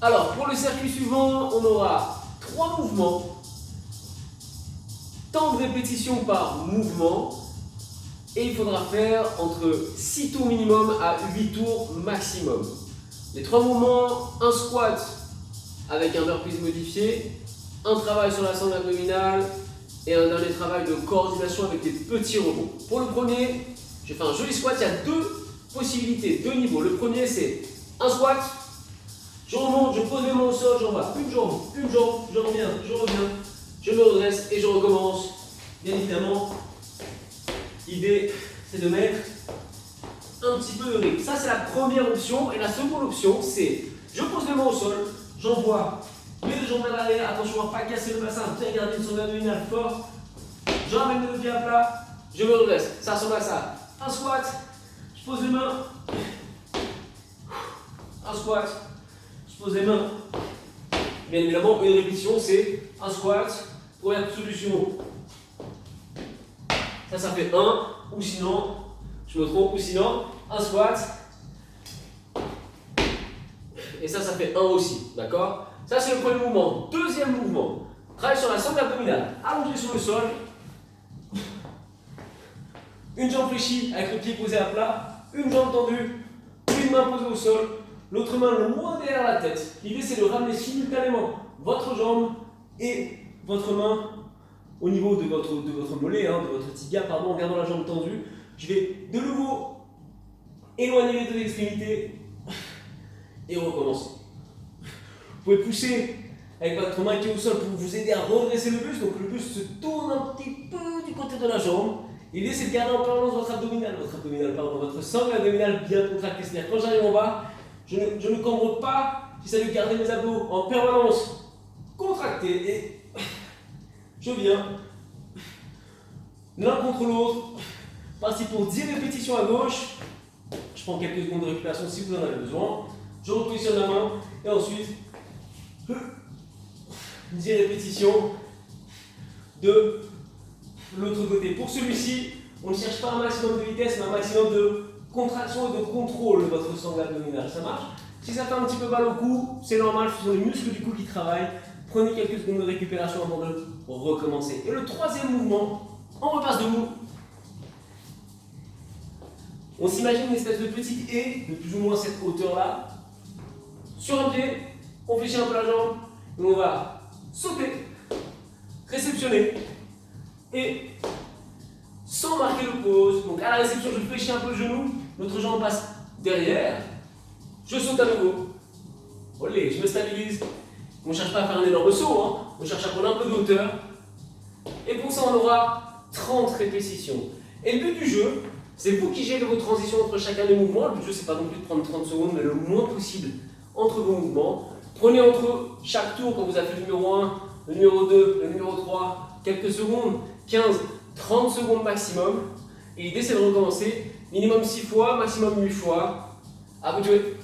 Alors, pour le circuit suivant, on aura 3 mouvements. Temps de répétition par mouvement. Et il faudra faire entre 6 tours minimum à 8 tours maximum. Les 3 mouvements, un squat avec un burpees modifié, un travail sur la sangle abdominale et un dernier travail de coordination avec des petits rebonds. Pour le premier, je fais un joli squat. Il y a 2 possibilités, 2 niveaux. Le premier, c'est un squat. Je remonte, je pose mes mains au sol, j'envoie une jambe, je reviens, je me redresse et je recommence. Bien évidemment, l'idée c'est de mettre un petit peu de rythme. Ça c'est la première option. Et la seconde option c'est je pose mes mains au sol, j'envoie mes 2 jambes vers l'arrière, attention à ne pas casser le bassin, bien garder une sangle abdominale fort. Je ramène mes 2 pieds à plat, je me redresse. Ça ressemble à ça. Un squat, je pose les mains, un squat. Je pose les mains. Bien évidemment, une répétition, c'est un squat. Première solution. Ça fait 1. Ou sinon, je me trompe, ou sinon, un squat. Et ça fait 1 aussi. D'accord? Ça, c'est le premier mouvement. Deuxième mouvement. Travail sur la sangle abdominale. Allongé sur le sol. Une jambe fléchie avec le pied posé à plat. Une jambe tendue. Une main posée au sol. L'autre main loin derrière la tête. L'idée c'est de ramener simultanément votre jambe et votre main au niveau de votre mollet, de votre tibia, en gardant la jambe tendue. Je vais de nouveau éloigner les 2 extrémités et recommencer. Vous pouvez pousser avec votre main qui est au sol pour vous aider à redresser le buste. Donc le buste se tourne un petit peu du côté de la jambe. L'idée c'est de garder en permanence votre sangle abdominale bien contractée. C'est-à-dire quand j'arrive en bas, je ne cambre pas, j'essaie de garder mes abdos en permanence contractés et je viens l'un contre l'autre, parti pour 10 répétitions à gauche. Je prends quelques secondes de récupération si vous en avez besoin. Je repositionne la main et ensuite 10 répétitions de l'autre côté. Pour celui-ci, on ne cherche pas un maximum de vitesse mais un maximum de contraction et de contrôle de votre sangle abdominale, ça marche? Si ça fait un petit peu mal au cou, c'est normal, ce sont les muscles du cou qui travaillent. Prenez quelques secondes de récupération avant de recommencer. Et le troisième mouvement, on repasse debout. On s'imagine une espèce de petite haie de plus ou moins cette hauteur-là. Sur un pied, on fléchit un peu la jambe et on va sauter, réceptionner et sans marquer le pause. Donc à la réception, je fléchis un peu le genou, l'autre jambe passe derrière, je saute à nouveau. Olé, je me stabilise. On ne cherche pas à faire un énorme saut, on cherche à prendre un peu de hauteur. Et pour ça, on aura 30 répétitions. Et le but du jeu, c'est vous qui gérez vos transitions entre chacun des mouvements. Le but du jeu, c'est pas non plus de prendre 30 secondes, mais le moins possible entre vos mouvements. Prenez entre chaque tour, quand vous avez fait le numéro 1, le numéro 2, le numéro 3, quelques secondes, 15, 30 secondes maximum. Et l'idée, c'est de recommencer minimum 6 fois, maximum 8 fois. À vous de jouer.